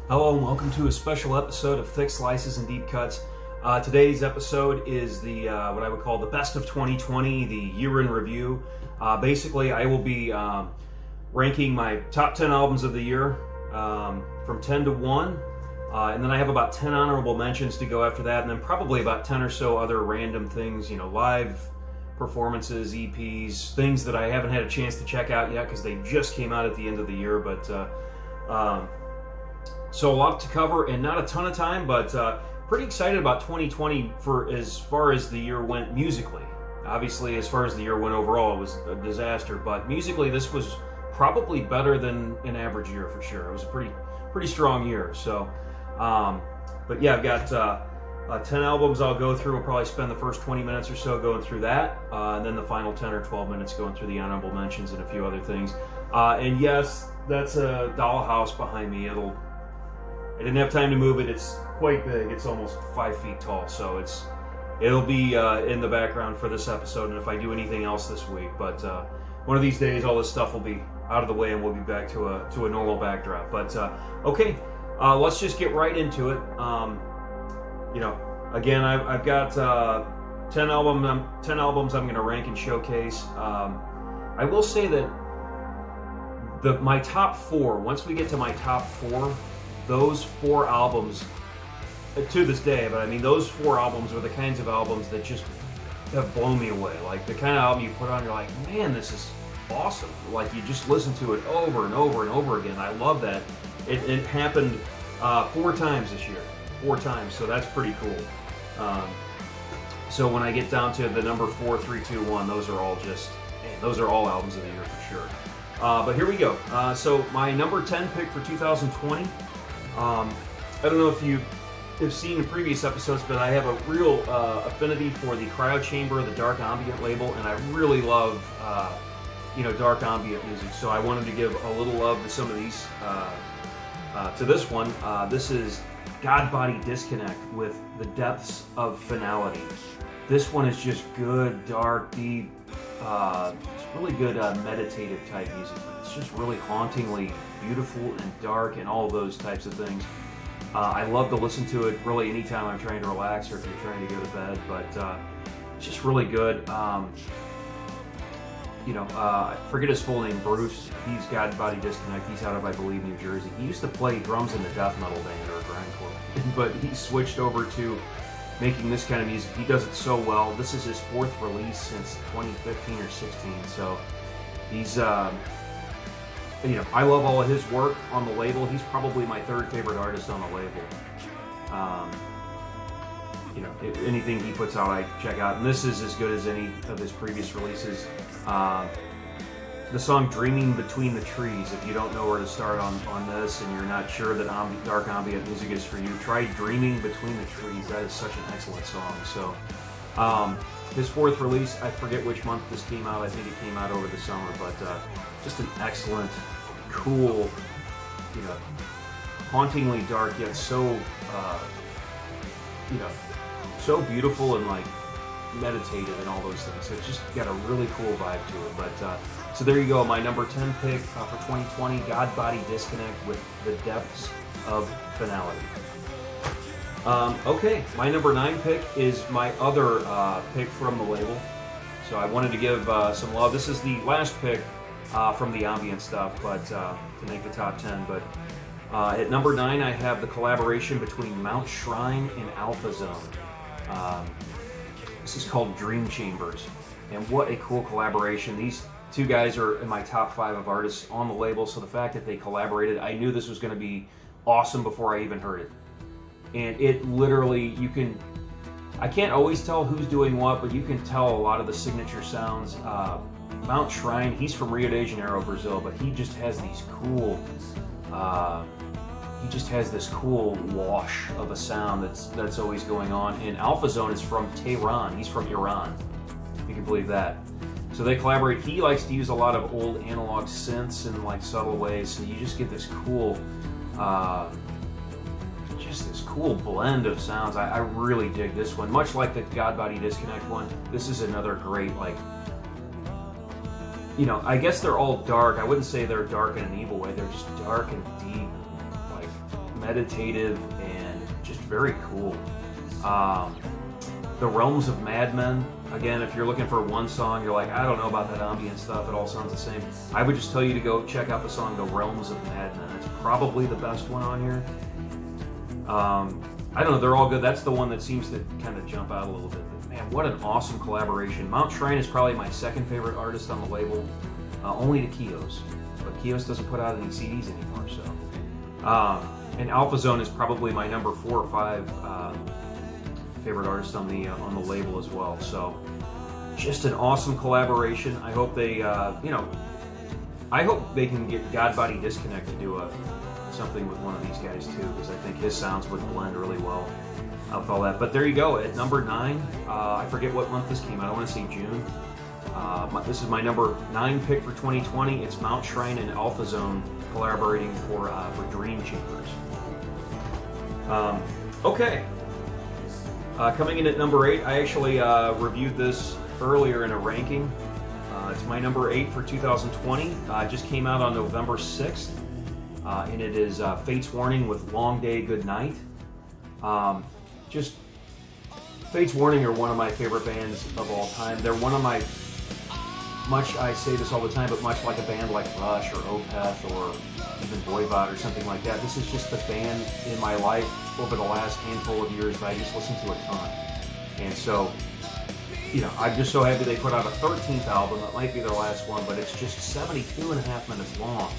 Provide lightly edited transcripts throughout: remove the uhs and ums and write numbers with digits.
Hello and welcome to a special episode of Thick Slices and Deep Cuts. Today's episode is the what I would call the best of 2020, the year in review. Basically, I will be ranking my top 10 albums of the year from 10 to 1. And then I have about 10 honorable mentions to go after that, and then probably about 10 or so other random things, live performances, EPs, things that I haven't had a chance to check out yet because they just came out at the end of the year. But so a lot to cover and not a ton of time, but pretty excited about 2020 for as far as the year went musically. Obviously, as far as the year went overall, it was a disaster, but musically this was probably better than an average year for sure. It was a pretty strong year. So, but yeah, I've got 10 albums I'll go through. We'll probably spend the first 20 minutes or so going through that, and then the final 10 or 12 minutes going through the honorable mentions and a few other things. And yes, that's a dollhouse behind me. I didn't have time to move it. It's quite big. It's almost 5 feet tall, so it'll be in the background for this episode, and if I do anything else this week. But one of these days, all this stuff will be out of the way, and we'll be back to a normal backdrop. But okay, let's just get right into it. Again, I've got 10 albums I'm going to rank and showcase. I will say that my top four. Once we get to my top four. Those four albums, to this day, but I mean, those four albums were the kinds of albums that just have blown me away. Like the kind of album you put on, you're like, man, this is awesome. Like you just listen to it over and over and over again. I love that. It happened 4 times this year. 4 times, so that's pretty cool. So when I get down to the number 4, 3, 2, 1, those are all albums of the year for sure. But here we go. So my number 10 pick for 2020. I don't know if you have seen in previous episodes, but I have a real affinity for the Cryo Chamber, the dark ambient label, and I really love dark ambient music. So I wanted to give a little love to some of these. To this one, this is God Body Disconnect with The Depths of Finality. This one is just good, dark, deep. It's really good meditative type music. It's just really hauntingly beautiful and dark and all those types of things. I love to listen to it really anytime I'm trying to relax or if you're trying to go to bed, but it's just really good. I forget his full name, Bruce. He's God Body Disconnect. He's out of, I believe, New Jersey. He used to play drums in a death metal band or a grindcore, but he switched over to making this kind of music. He does it so well. This is his 4th release since 2015 or 16. So he's, I love all of his work on the label. He's probably my 3rd favorite artist on the label. Anything he puts out, I check out. And this is as good as any of his previous releases. The song Dreaming Between the Trees, if you don't know where to start on this and you're not sure that dark ambient music is for you, try Dreaming Between the Trees. That is such an excellent song. So his 4th release, I forget which month this came out. I think it came out over the summer, but just an excellent, cool, hauntingly dark yet so so beautiful and like meditative and all those things. So it's just got a really cool vibe to it. But so there you go, my number 10 pick for 2020, God Body Disconnect with The Depths of Finality. Okay, my number 9 pick is my other pick from the label. So I wanted to give some love. This is the last pick from the ambient stuff, but to make the top 10. But at number 9, I have the collaboration between Mount Shrine and Alphazone. This is called Dream Chambers, and what a cool collaboration. These 2 guys are in my top 5 of artists on the label, so the fact that they collaborated, I knew this was going to be awesome before I even heard it. And it literally, I can't always tell who's doing what, but you can tell a lot of the signature sounds. Mount Shrine, he's from Rio de Janeiro, Brazil, but he just has these cool, this cool wash of a sound that's always going on. And Alphazone is from Tehran. He's from Iran, if you can believe that. So they collaborate. He likes to use a lot of old analog synths in like subtle ways, so you just get this cool, blend of sounds. I really dig this one. Much like the God Body Disconnect one, this is another great, I guess they're all dark. I wouldn't say they're dark in an evil way. They're just dark and deep, meditative and just very cool. The Realms of Madmen, again, if you're looking for one song, you're like, I don't know about that ambient stuff, it all sounds the same. I would just tell you to go check out the song The Realms of Madmen. It's probably the best one on here. I don't know, they're all good. That's the one that seems to kind of jump out a little bit. But man, what an awesome collaboration. Mount Shrine is probably my second favorite artist on the label, only to Kios. But Kios doesn't put out any CDs anymore, so. And Alphazone is probably my number 4 or 5 favorite artist on the label as well. So, just an awesome collaboration. I hope they, I hope they can get Godbody Disconnect to do something with one of these guys too, because I think his sounds would blend really well with all that. But there you go. At number 9, I forget what month this came out. I want to say June. This is my number 9 pick for 2020. It's Mount Shrine and Alphazone collaborating for Dream Chambers. Okay. Coming in at number 8, I actually reviewed this earlier in a ranking. It's my number 8 for 2020. It just came out on November 6th, and it is Fate's Warning with Long Day, Good Night. Just Fate's Warning are one of my favorite bands of all time. They're one of my, much I say this all the time, but much like a band like Rush or Opeth or even Voivod or something like that, this is just the band in my life over the last handful of years that I just listen to a ton. And so, I'm just so happy they put out a 13th album. That might be their last one, but it's just 72 and a half minutes long.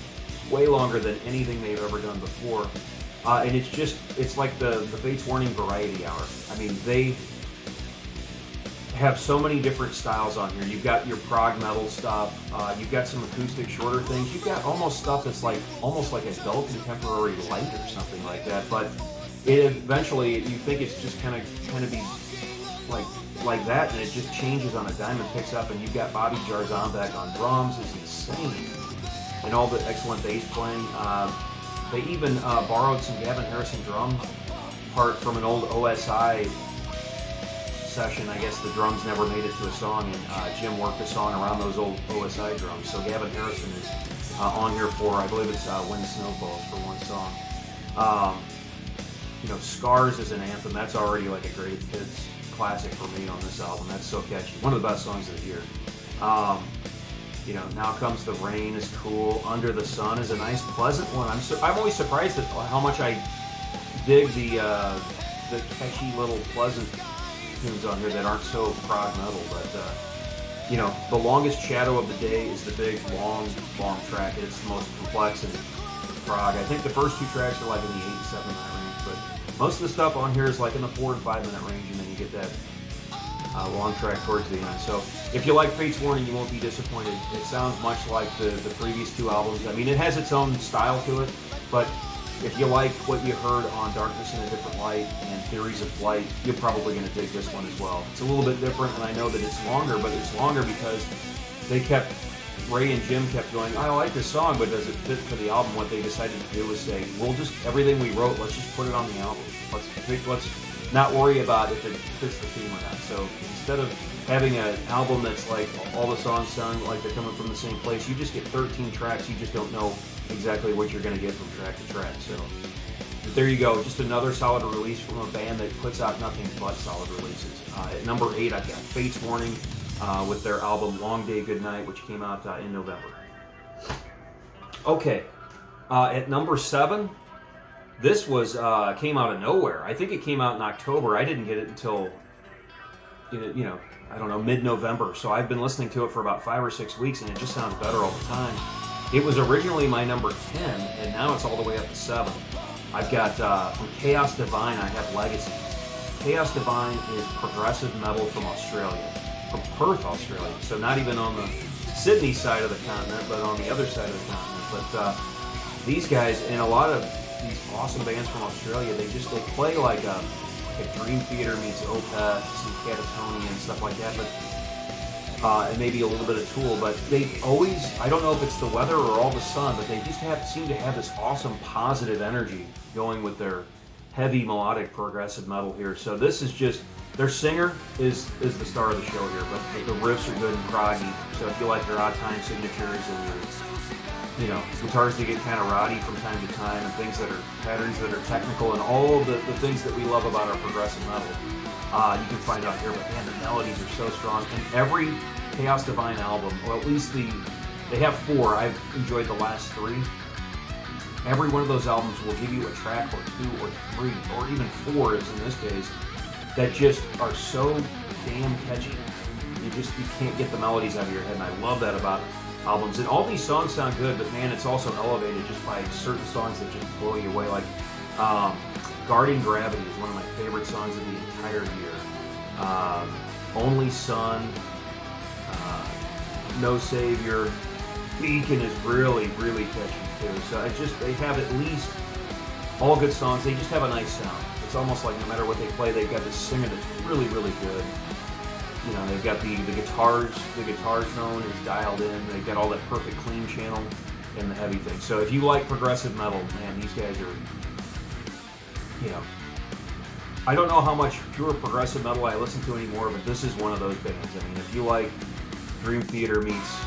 Way longer than anything they've ever done before. And it's like the Fates Warning Variety Hour. I mean, they have so many different styles on here. You've got your prog metal stuff. You've got some acoustic shorter things. You've got almost stuff that's almost like adult contemporary light or something like that. But it eventually, you think it's just kind of be like that, and it just changes on a dime and picks up. And you've got Bobby Jarzambek on drums. It's insane, and all the excellent bass playing. They even borrowed some Gavin Harrison drum part from an old OSI session. I guess the drums never made it to a song, and Jim worked a song around those old OSI drums. So Gavin Harrison is on here for, I believe it's When Snow Falls for one song. Scars is an anthem. That's already like a greatest hits classic for me on this album. That's so catchy. One of the best songs of the year. Now Comes the Rain is cool. Under the Sun is a nice, pleasant one. I'm always surprised at how much I dig the catchy little pleasant tunes on here that aren't so prog metal. But The Longest Shadow of the Day is the big long track. It's the most complex and prog. I think the first 2 tracks are like in the 8 to 7 minute range, but most of the stuff on here is like in the 4 and 5 minute range, and then you get that long track towards the end. So if you like Fate's Warning, you won't be disappointed. It sounds much like the previous 2 albums. I mean, it has its own style to it, but if you like what you heard on Darkness in a Different Light and Theories of Flight, you're probably going to dig this one as well. It's a little bit different, and I know that it's longer, but it's longer because Ray and Jim kept going, I like this song, but does it fit for the album? What they decided to do was say, everything we wrote, let's just put it on the album. Let's not worry about if it fits the theme or not. So instead of having an album that's like all the songs sound like they're coming from the same place, you just get 13 tracks. You just don't know exactly what you're going to get from track to track. So there you go. Just another solid release from a band that puts out nothing but solid releases. At number 8, I've got Fate's Warning with their album Long Day, Good Night, which came out in November. Okay. At number 7, this came out of nowhere. I think it came out in October. I didn't get it until, I don't know, mid-November. So I've been listening to it for about 5 or 6 weeks, and it just sounds better all the time. It was originally my number 10, and now it's all the way up to 7. I've got, from Chaos Divine, I have Legacy. Chaos Divine is progressive metal from Australia, from Perth, Australia. So not even on the Sydney side of the continent, but on the other side of the continent. But these guys, and a lot of these awesome bands from Australia, they play like a Dream Theater meets Opeth, some Catatonia and stuff like that, but and maybe a little bit of Tool, but they always, I don't know if it's the weather or all the sun, but they just seem to have this awesome positive energy going with their heavy melodic progressive metal here. So this is just Their singer is the star of the show here, but the riffs are good and proggy. So if you like your odd time signatures and your, guitars that get kind of roddy from time to time, and things that are patterns that are technical, and all the things that we love about our progressive metal, you can find out here. But man, the melodies are so strong. And every Chaos Divine album, or at least they have 4. I've enjoyed the last 3. Every one of those albums will give you a track or 2 or 3 or even 4, as in this case, that just are so damn catchy. You can't get the melodies out of your head, and I love that about albums. And all these songs sound good, but man, it's also elevated just by certain songs that just blow you away. Like Guarding Gravity is one of my favorite songs of the entire year. Only Son, No Savior, Beacon is really, really catchy too. So they have at least all good songs. They just have a nice sound. It's almost like no matter what they play, they've got this singer that's really, really good. They've got the guitar tone is dialed in. They've got all that perfect clean channel and the heavy thing. So if you like progressive metal, man, these guys are, I don't know how much pure progressive metal I listen to anymore, but this is one of those bands. I mean, if you like Dream Theater meets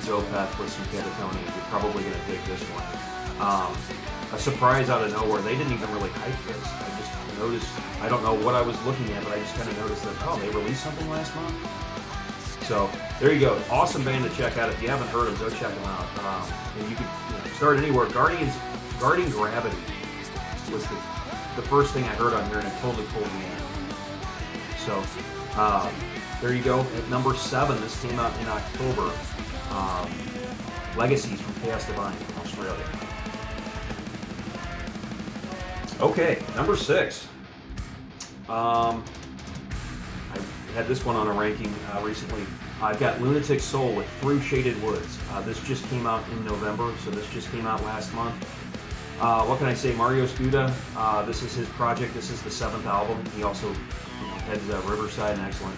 Opeth with some Catatonia, you're probably going to dig this one. A surprise out of nowhere. They didn't even really hype this. I just noticed, I don't know what I was looking at, but I just kind of noticed that, they released something last month. So there you go. Awesome band to check out. If you haven't heard them, go check them out. And you can start anywhere. Guarding Gravity was the first thing I heard on here, and it totally pulled me in. So there you go. At number 7, this came out in October. Legacies from Chaos Divine, Australia. Okay, number 6. I had this one on a ranking recently. I've got Lunatic Soul with Through Shaded Woods. This just came out in November, so this just came out last month. What can I say? Mario Studa, this is his project. This is the 7th album. He also heads Riverside, an excellent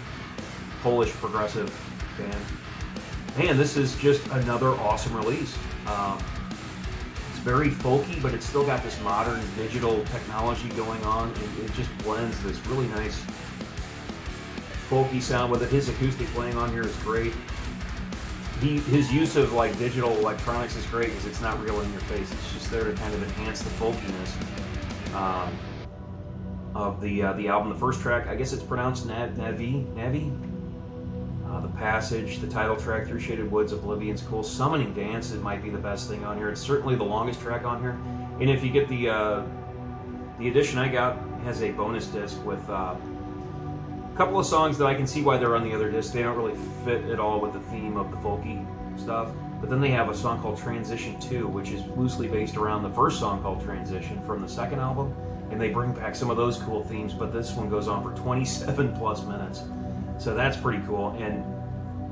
Polish progressive band. Man, this is just another awesome release. It's very folky, but it's still got this modern digital technology going on. It just blends this really nice folky sound with it. His acoustic playing on here is great. His use of digital electronics is great because it's not real in your face. It's just there to kind of enhance the folkiness of the album. The first track, I guess it's pronounced Navi. The Passage, the title track, Through Shaded Woods, Oblivion's cool. Summoning Dance, it might be the best thing on here. It's certainly the longest track on here. And if you get the edition I got, has a bonus disc with a couple of songs that I can see why they're on the other disc. They don't really fit at all with the theme of the folky stuff. But then they have a song called Transition 2, which is loosely based around the first song called Transition from the second album. And they bring back some of those cool themes, but this one goes on for 27 plus minutes. So that's pretty cool. And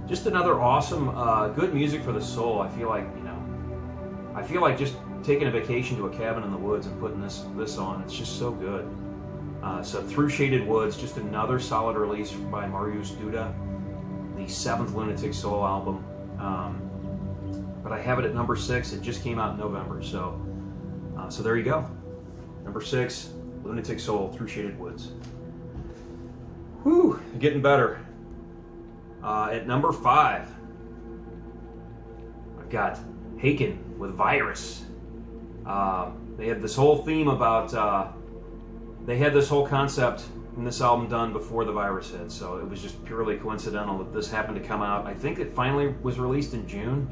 just another awesome, good music for the soul. I feel like just taking a vacation to a cabin in the woods and putting this on. It's just so good. So Through Shaded Woods, just another solid release by Mariusz Duda, the 7th Lunatic Soul album. But I have it at number 6. It just came out in November. So there you go. Number 6, Lunatic Soul, Through Shaded Woods. Whew, getting better. At number 5, I've got Haken with Virus. They had this whole theme about, they had this whole concept in this album done before the virus hit, so it was just purely coincidental that this happened to come out. I think it finally was released in June,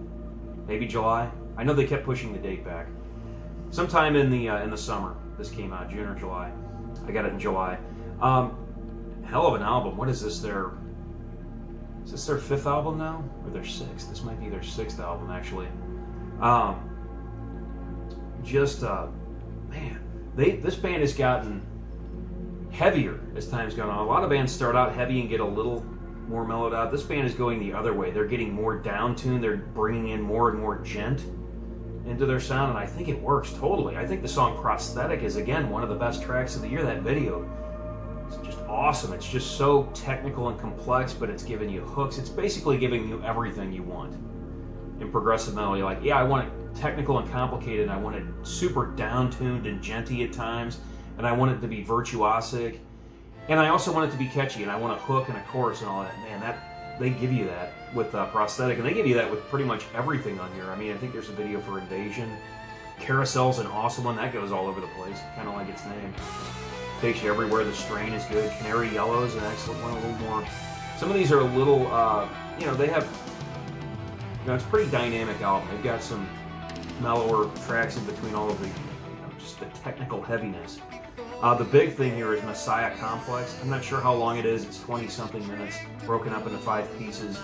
maybe July. I know they kept pushing the date back. Sometime in the summer, this came out, June or July. I got it in July. Hell of an album. What is this? Is this their 5th album now, or their 6th? This might be their 6th album, actually. Man, this band has gotten heavier as time's gone on. A lot of bands start out heavy and get a little more mellowed out. This band is going the other way. They're getting more down-tuned. They're bringing in more and more gent into their sound, and I think it works totally. I think the song Prosthetic is, again, one of the best tracks of the year. That video, it's just awesome. It's just so technical and complex, but it's giving you hooks. It's basically giving you everything you want in progressive metal. You're like, yeah, I want it technical and complicated, and I want it super down-tuned and genty at times, and I want it to be virtuosic, And I also want it to be catchy, and I want a hook and a chorus and all that. Man, they give you that with Prosthetic, and they give you that with pretty much everything on here. I mean, I think there's a video for Invasion. Carousel's an awesome one. That goes all over the place, kind of like its name. Takes you everywhere. The Strain is good. Canary Yellow is an excellent one, a little more. Some of these are a little, they have, it's a pretty dynamic album. They've got some mellower tracks in between all of the, just the technical heaviness. The big thing here is Messiah Complex. I'm not sure how long it is. It's 20-something minutes, broken up into 5 pieces.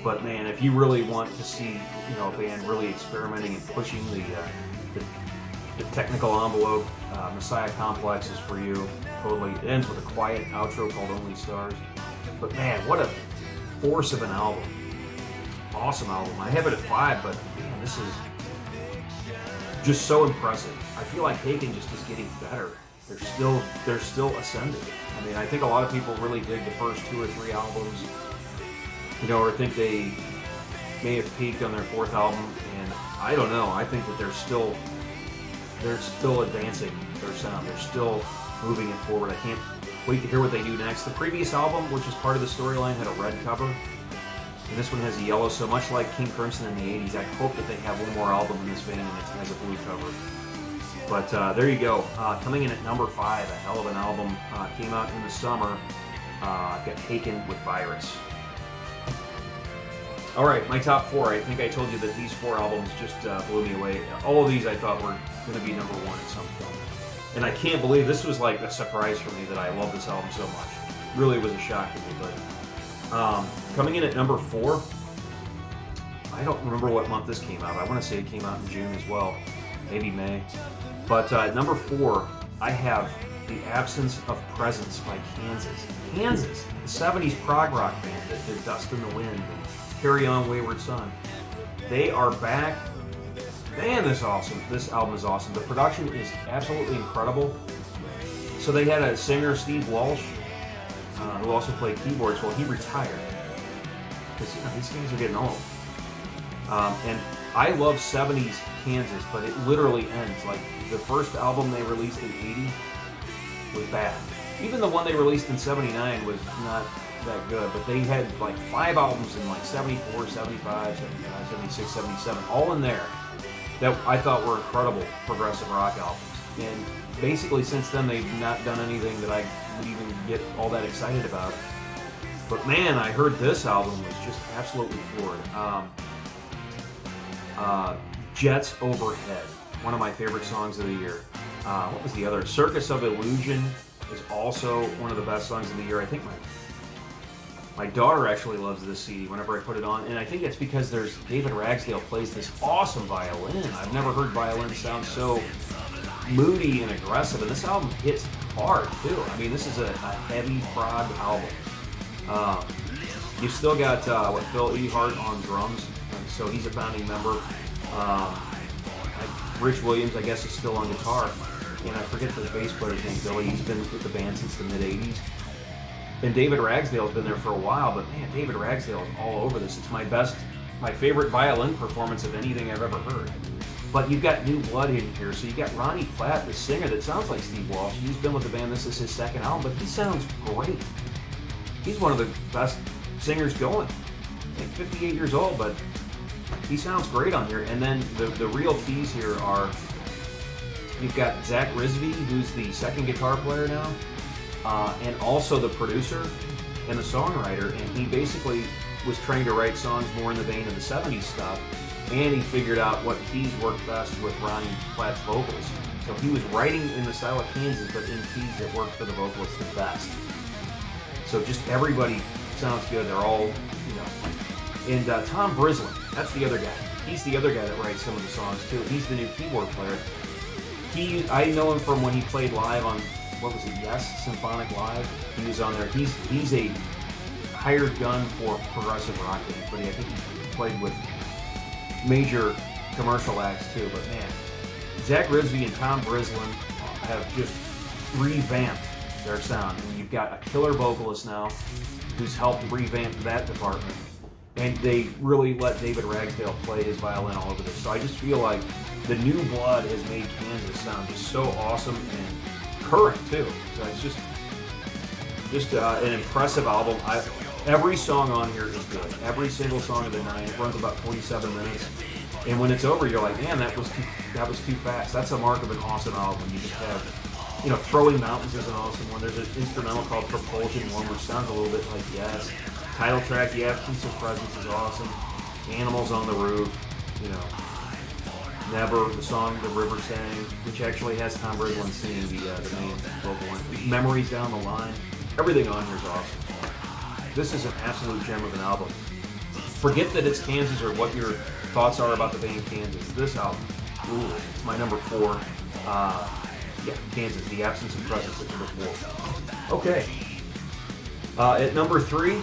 But man, if you really want to see, a band really experimenting and pushing the technical envelope, Messiah Complex is for you. Totally. It ends with a quiet outro called Only Stars. But man, what a force of an album. Awesome album. I have it at 5, but man, this is just so impressive. I feel like Haken just is getting better. They're still ascending. I mean, I think a lot of people really dig the first 2 or 3 albums, or think they may have peaked on their 4th album, and I don't know. I think that they're still advancing their sound. They're still moving it forward. I can't wait to hear what they do next. The previous album, which is part of the storyline, had a red cover, and this one has a yellow. So much like King Crimson in the 80s, I hope that they have one more album in this vein and it has a blue cover. But there you go. Coming in at number 5, a hell of an album. Came out in the summer. I've got Haken with Virus. All right, my top 4. I think I told you that these 4 albums just blew me away. All of these I thought were going to be number 1 at some point. And I can't believe this was like a surprise for me that I love this album so much. Really was a shock to me. But coming in at number 4, I don't remember what month this came out. I want to say it came out in June as well. Maybe May. But number 4, I have The Absence of Presence by Kansas. Kansas, the 70s prog rock band that did Dust in the Wind and Carry On Wayward Son. They are back. Man, this album is awesome. The production is absolutely incredible. So they had a singer, Steve Walsh, who also played keyboards. Well, he retired because these guys are getting old. And I love 70s Kansas, but it literally ends. Like, the first album they released in 80 was bad. Even the one they released in 79 was not that good, but they had like 5 albums in like 74, 75, 75, 76, 77, all in there that I thought were incredible progressive rock albums. And basically since then they've not done anything that I would even get all that excited about. But man, I heard this album was just absolutely floored. Jets Overhead, one of my favorite songs of the year. What was the other? Circus of Illusion is also one of the best songs of the year. I think my daughter actually loves this CD whenever I put it on, and I think it's because there's David Ragsdale plays this awesome violin. I've never heard violin sound so moody and aggressive, and this album hits hard too. I mean, this is a heavy prog album. You've still got Phil Ehart on drums, so he's a founding member. Rich Williams, I guess, is still on guitar, and I forget the bass player's name, Billy. He's been with the band since the mid-'80s. And David Ragsdale's been there for a while, but man, David Ragsdale is all over this. It's my favorite violin performance of anything I've ever heard. But you've got new blood in here, so you got Ronnie Platt, the singer that sounds like Steve Walsh. He's been with the band, this is his 2nd album, but he sounds great. He's one of the best singers going. Like 58 years old, but he sounds great on here. And then the real keys here are, you've got Zach Risby, who's the 2nd guitar player now, and also the producer and the songwriter, and he basically was trained to write songs more in the vein of the 70s stuff, and he figured out what keys worked best with Ronnie Platt's vocals. So he was writing in the style of Kansas, but in keys that worked for the vocalists the best. So just everybody sounds good. They're all, And Tom Brislin, that's the other guy. He's the other guy that writes some of the songs too. He's the new keyboard player. I know him from when he played live on, what was it, Yes, Symphonic Live. He was on there. He's a hired gun for progressive rock band, but I think he played with major commercial acts too. But man, Zach Risby and Tom Brislin have just revamped their sound. And you've got a killer vocalist now who's helped revamp that department. And they really let David Ragsdale play his violin all over this. So I just feel like the new blood has made Kansas sound just so awesome and current too. So it's Just an impressive album. Every song on here is good. Every single song of the night. It runs about 47 minutes. And when it's over, you're like, man, that was too fast. That's a mark of an awesome album. You just have, Throwing Mountains is an awesome one. There's an instrumental called Propulsion one, which sounds a little bit like Yes. Title track, The Absence of Presence is awesome. Animals on the Roof, Never, the song The River Sang, which actually has Tom Riddle singing the main vocal one. Memories Down the Line. Everything on here is awesome. This is an absolute gem of an album. Forget that it's Kansas or what your thoughts are about the band Kansas. This album, it's my number 4. Kansas, The Absence of Presence at number 4. Okay. At number 3,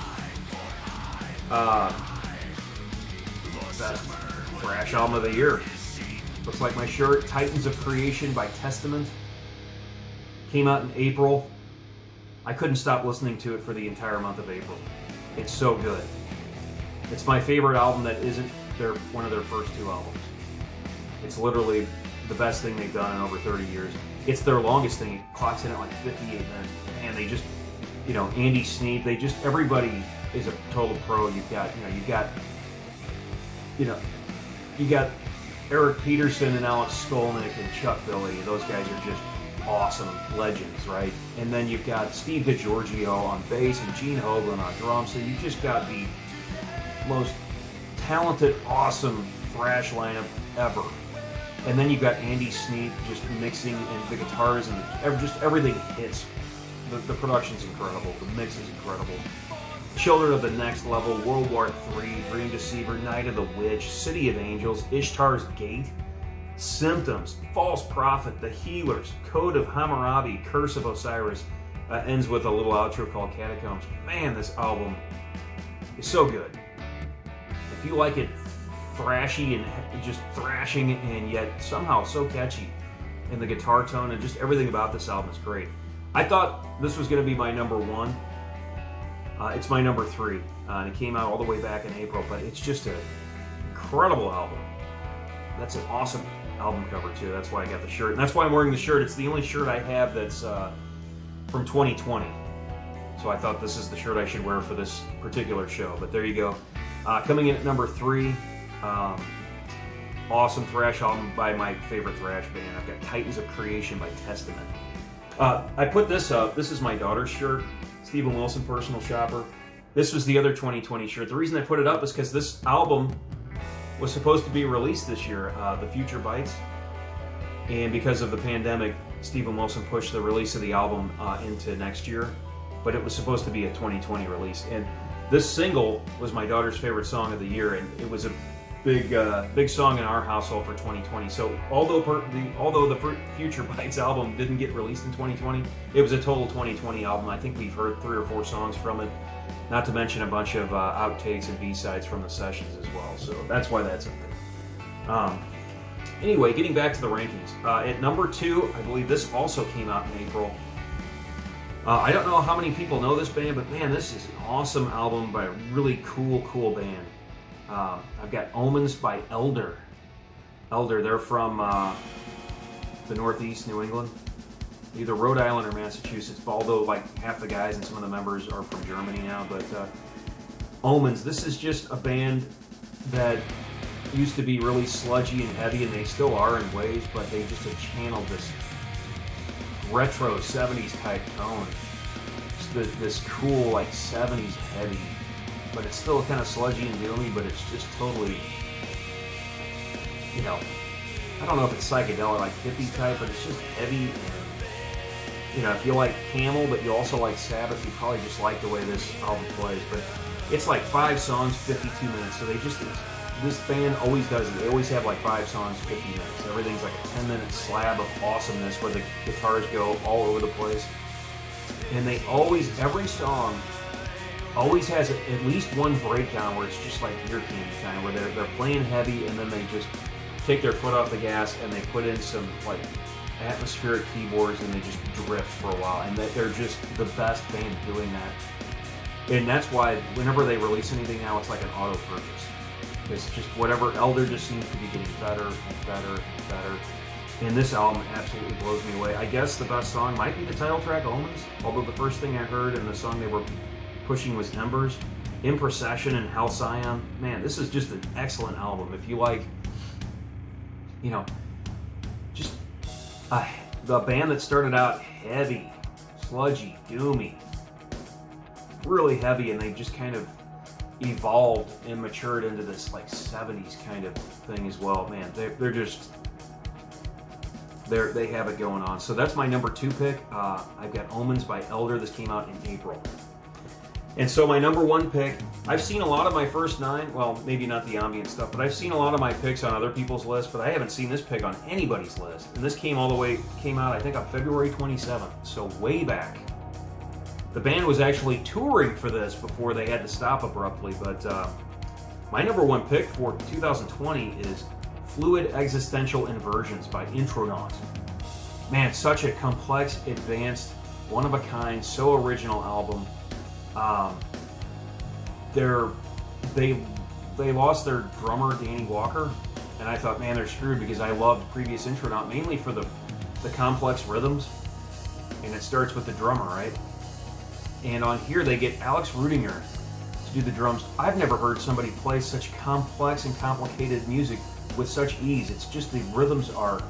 best thrash album of the year. Looks like my shirt, Titans of Creation by Testament. Came out in April. I couldn't stop listening to it for the entire month of April. It's so good. It's my favorite album that isn't one of their first 2 albums. It's literally the best thing they've done in over 30 years. It's their longest thing. It clocks in at like 58 minutes. And they just, Andy Sneap, everybody is a total pro. You got Eric Peterson and Alex Skolnick and Chuck Billy. Those guys are just awesome legends, right? And then you've got Steve DiGiorgio on bass and Gene Hoglan on drums. So you just got the most talented, awesome thrash lineup ever. And then you've got Andy Sneap just mixing, and the guitars and everything hits. The production's incredible. The mix is incredible. Children of the Next Level, World War III, Dream Deceiver, Night of the Witch, City of Angels, Ishtar's Gate, Symptoms, False Prophet, The Healers, Code of Hammurabi, Curse of Osiris. Ends with a little outro called Catacombs. Man, this album is so good. If you like it thrashy and just thrashing and yet somehow so catchy, and the guitar tone and just everything about this album is great. I thought this was going to be my number 1. It's my number 3, and it came out all the way back in April, but it's just an incredible album. That's an awesome album cover, too. That's why I got the shirt, and that's why I'm wearing the shirt. It's the only shirt I have that's from 2020, so I thought this is the shirt I should wear for this particular show, but there you go. Coming in at number 3, awesome thrash album by my favorite thrash band. I've got Titans of Creation by Testament. I put this up. This is my daughter's shirt. Stephen Wilson, Personal Shopper. This was the other 2020 shirt. The reason I put it up is because this album was supposed to be released this year, The Future Bites. And because of the pandemic, Stephen Wilson pushed the release of the album into next year. But it was supposed to be a 2020 release. And this single was my daughter's favorite song of the year. And it was a big song in our household for 2020. So although the Future Bites album didn't get released in 2020, it was a total 2020 album. I think we've heard 3 or 4 songs from it, not to mention a bunch of outtakes and B-sides from the sessions as well. So that's why that's up there. Anyway, getting back to the rankings. At number 2, I believe this also came out in April. I don't know how many people know this band, but man, this is an awesome album by a really cool band. I've got Omens by Elder. They're from the Northeast New England, either Rhode Island or Massachusetts, although like half the guys and some of the members are from Germany now. But Omens, this is just a band that used to be really sludgy and heavy, and they still are in ways, but they just have channeled this retro 70s type tone. This cool like 70s heavy. But it's still kind of sludgy and doomy, but it's just totally, I don't know if it's psychedelic, like hippie type, but it's just heavy. And, if you like Camel, but you also like Sabbath, you probably just like the way this album plays. But it's like 5 songs, 52 minutes. So this band always does it. They always have like 5 songs, 50 minutes. Everything's like a 10-minute slab of awesomeness where the guitars go all over the place. And they always, every song, always has at least one breakdown where it's just like ear candy kind of, where they're playing heavy and then they just take their foot off the gas and they put in some like atmospheric keyboards and they just drift for a while, and that they're just the best band doing that. And that's why whenever they release anything now, it's like an auto purchase. It's just whatever. Elder just seems to be getting better and better and better. And this album absolutely blows me away. I guess the best song might be the title track, Omens, although the first thing I heard and the song they were pushing was Embers. In Procession and Halcyon. Man, this is just an excellent album. If you like, you know, just the band that started out heavy, sludgy, doomy, really heavy, and they just kind of evolved and matured into this like 70s kind of thing as well. Man, they're just... They have it going on. So that's my number 2 pick. I've got Omens by Elder. This came out in April. And so my number 1 pick, I've seen a lot of my first 9, well, maybe not the ambient stuff, but I've seen a lot of my picks on other people's lists, but I haven't seen this pick on anybody's list. And this came out, I think, on February 27th, so way back. The band was actually touring for this before they had to stop abruptly, but my number 1 pick for 2020 is Fluid Existential Inversions by Intronaut. Man, such a complex, advanced, one-of-a-kind, so original album. They lost their drummer, Danny Walker, and I thought, man, they're screwed, because I loved previous Intronaut, mainly for the complex rhythms, and it starts with the drummer, right? And on here, they get Alex Rudinger to do the drums. I've never heard somebody play such complex and complicated music with such ease. It's just, the rhythms are,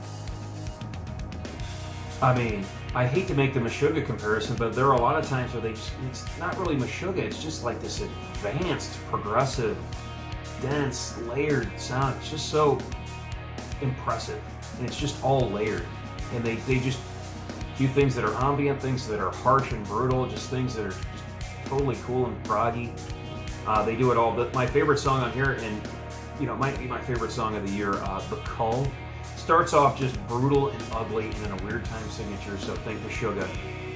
I mean, I hate to make the Meshuggah comparison, but there are a lot of times where it's not really Meshuggah, it's just like this advanced, progressive, dense, layered sound. It's just so impressive, and it's just all layered. And they just do things that are ambient, things that are harsh and brutal, just things that are just totally cool and proggy. They do it all. But my favorite song on here, and you know, it might be my favorite song of the year, The Cull, starts off just brutal and ugly and in a weird time signature, so think Meshuggah.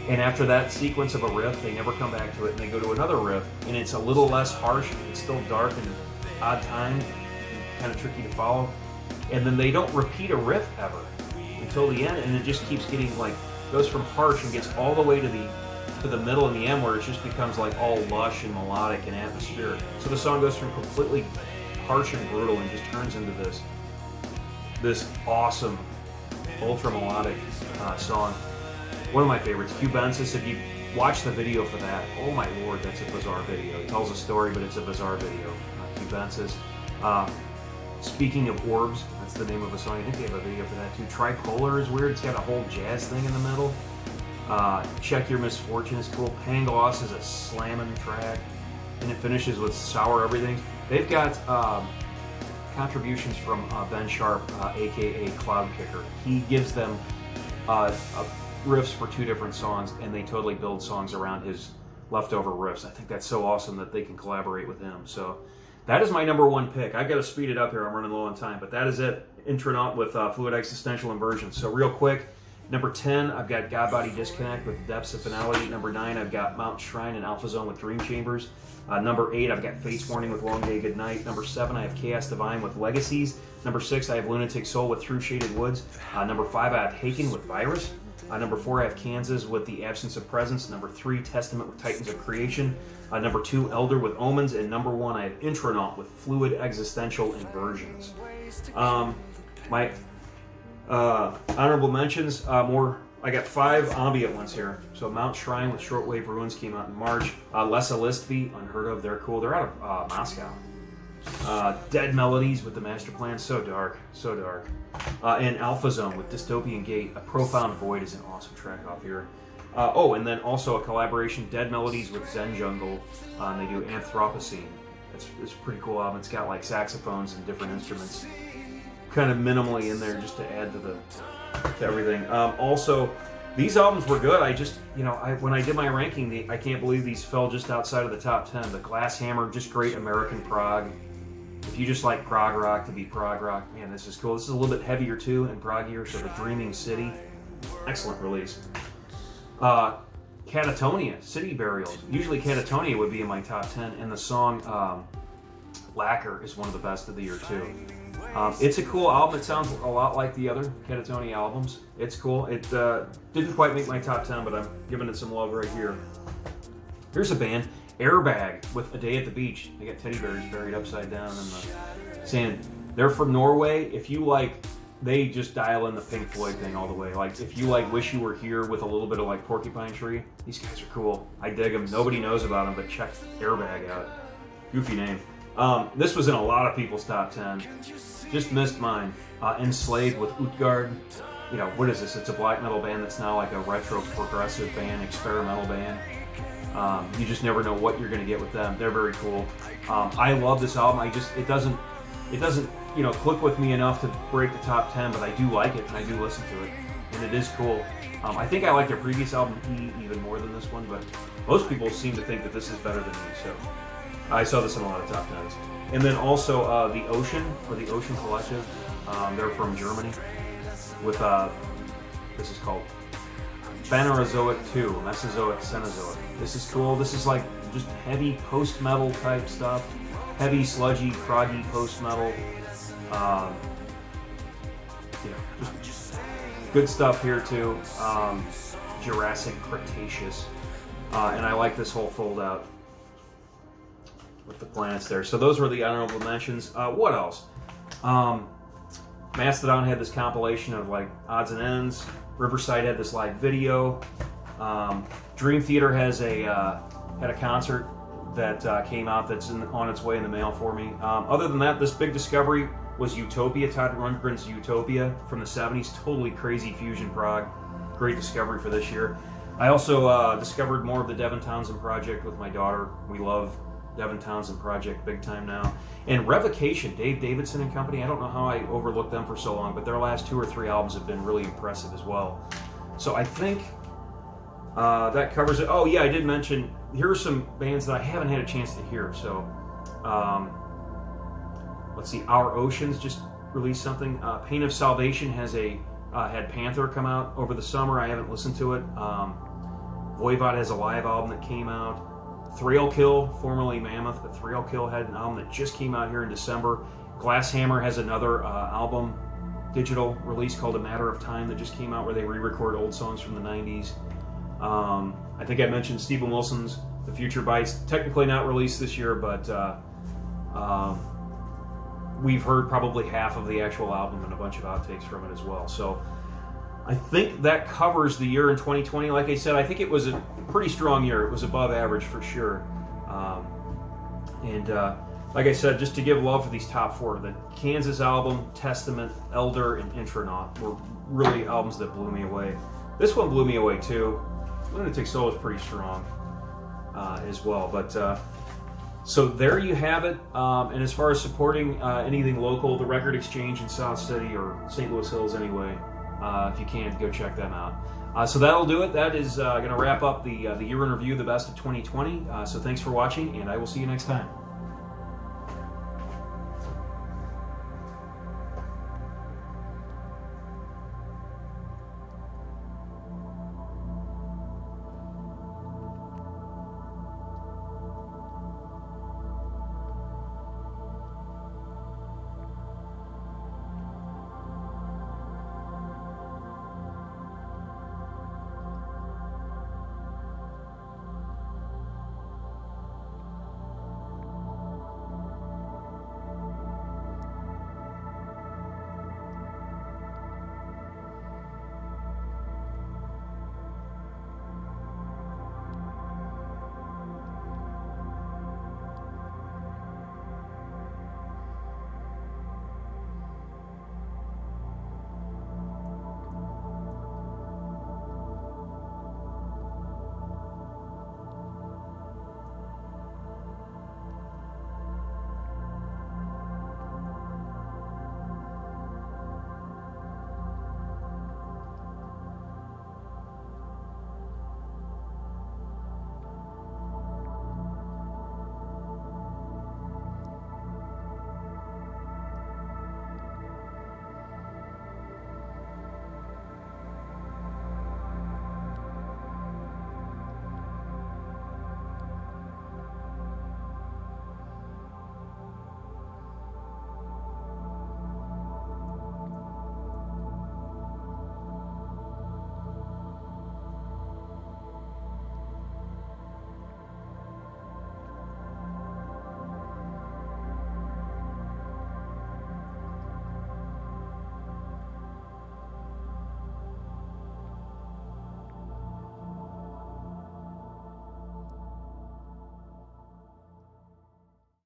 And after that sequence of a riff, they never come back to it, and they go to another riff, and it's a little less harsh, it's still dark and odd time, kind of tricky to follow. And then they don't repeat a riff ever until the end, and it just keeps getting like, goes from harsh and gets all the way to the middle and the end, where it just becomes like all lush and melodic and atmospheric. So the song goes from completely harsh and brutal and just turns into this awesome, ultra melodic song. One of my favorites, Cubensis. If you watch the video for that, oh my lord, that's a bizarre video. It tells a story, but it's a bizarre video. Cubensis. Speaking of Orbs, that's the name of a song. I think they have a video for that too. Tripolar is weird. It's got a whole jazz thing in the middle. Check Your Misfortune is cool. Pangloss is a slamming track. And it finishes with Sour Everything. They've got contributions from Ben Sharp, aka Cloud Kicker. He gives them riffs for 2 different songs, and they totally build songs around his leftover riffs. I think that's so awesome that they can collaborate with him. So that is my number 1 pick. I've got to speed it up here. I'm running low on time, but that is it. Intronaut with Fluid Existential Inversion. So real quick, number 10, I've got God Body Disconnect with Depths of Finality. Number 9, I've got Mount Shrine and Alphazone with Dream Chambers. Number 8, I've got Fates Warning with Long Day Good Night. Number 7, I have Chaos Divine with Legacies. Number 6, I have Lunatic Soul with Through Shaded Woods. Number 5, I have Haken with Virus. Number 4, I have Kansas with The Absence of Presence. Number 3, Testament with Titans of Creation. Number 2, Elder with Omens. And number 1, I have Intronaut with Fluid Existential Inversions. My honorable mentions, I got 5 ambient ones here. So Mount Shrine with Shortwave Ruins came out in March. Lesa Listvi, unheard of, they're cool. They're out of Moscow. Dead Melodies with The Master Plan, so dark, so dark. And Alphazone with Dystopian Gate. A Profound Void is an awesome track off here. And then also a collaboration, Dead Melodies with Zen Jungle. And they do Anthropocene. It's a pretty cool album. It's got like saxophones and different instruments kind of minimally in there just to add to everything. Also, these albums were good. I just, when I did my ranking, I can't believe these fell just outside of the top 10. The Glass Hammer, just great American prog. If you just like prog rock to be prog rock, man, this is cool. This is a little bit heavier too and proggier, so The Dreaming City, excellent release. Catatonia, City Burials. Usually Catatonia would be in my top 10, and the song Lacquer is one of the best of the year too. It's a cool album. It sounds a lot like the other Catatonia albums. It's cool. It didn't quite make my top 10, but I'm giving it some love right here. Here's a band, Airbag, with A Day at the Beach. They got teddy bears buried upside down in the sand. They're from Norway. If you like they just dial in the Pink Floyd thing all the way. Like, if you like Wish You Were Here with a little bit of like Porcupine Tree, these guys are cool. I dig them. Nobody knows about them, but check Airbag out. Goofy name. This was in a lot of people's top 10. Just missed mine. Enslaved with Utgard. You know, what is this? It's a black metal band that's now like a retro progressive band, experimental band. You just never know what you're going to get with them. They're very cool. I love this album. It doesn't click with me enough to break the top 10, but I do like it and I do listen to it, and it is cool. I think I like their previous album even more than this one, but most people seem to think that this is better than me. So I saw this in a lot of top 10s. And then also the Ocean, or the Ocean Collective. They're from Germany with this is called Phanerozoic 2, Mesozoic, Cenozoic. This is cool. This is like just heavy post-metal type stuff. Heavy, sludgy, proggy post-metal. Just good stuff here too. Jurassic, Cretaceous. And I like this whole fold-out with the planets there. So those were the honorable mentions. What else? Mastodon had this compilation of like odds and ends. Riverside had this live video. Dream Theater has had a concert that came out that's on its way in the mail for me. Other than that, this big discovery was Utopia, Todd Rundgren's Utopia from the 70s. Totally crazy fusion prog. Great discovery for this year. I also discovered more of the Devin Townsend Project with my daughter. We love Devin Townsend Project big time now. And Revocation, Dave Davidson and company. I don't know how I overlooked them for so long, but their last 2 or 3 albums have been really impressive as well. So I think that covers it. Oh yeah, I did mention, here are some bands that I haven't had a chance to hear. So let's see, Our Oceans just released something. Pain of Salvation had Panther come out over the summer. I haven't listened to it. Voivod has a live album that came out. Thrailkill, formerly Mammoth, but Thrailkill had an album that just came out here in December. Glasshammer has another album, digital release called A Matter of Time that just came out, where they re-record old songs from the 90s. I think I mentioned Stephen Wilson's The Future Bites, technically not released this year, but we've heard probably half of the actual album and a bunch of outtakes from it as well. So I think that covers the year in 2020. Like I said, I think it was a pretty strong year. It was above average for sure. Like I said, just to give love for these top 4, the Kansas album, Testament, Elder, and Intronaut were really albums that blew me away. This one blew me away too. Lunatic Soul is pretty strong as well. But so there you have it. And as far as supporting anything local, the Record Exchange in South City, or St. Louis Hills anyway, if you can, go check them out. So that'll do it. That is going to wrap up the year in review, the best of 2020. So thanks for watching, and I will see you next time.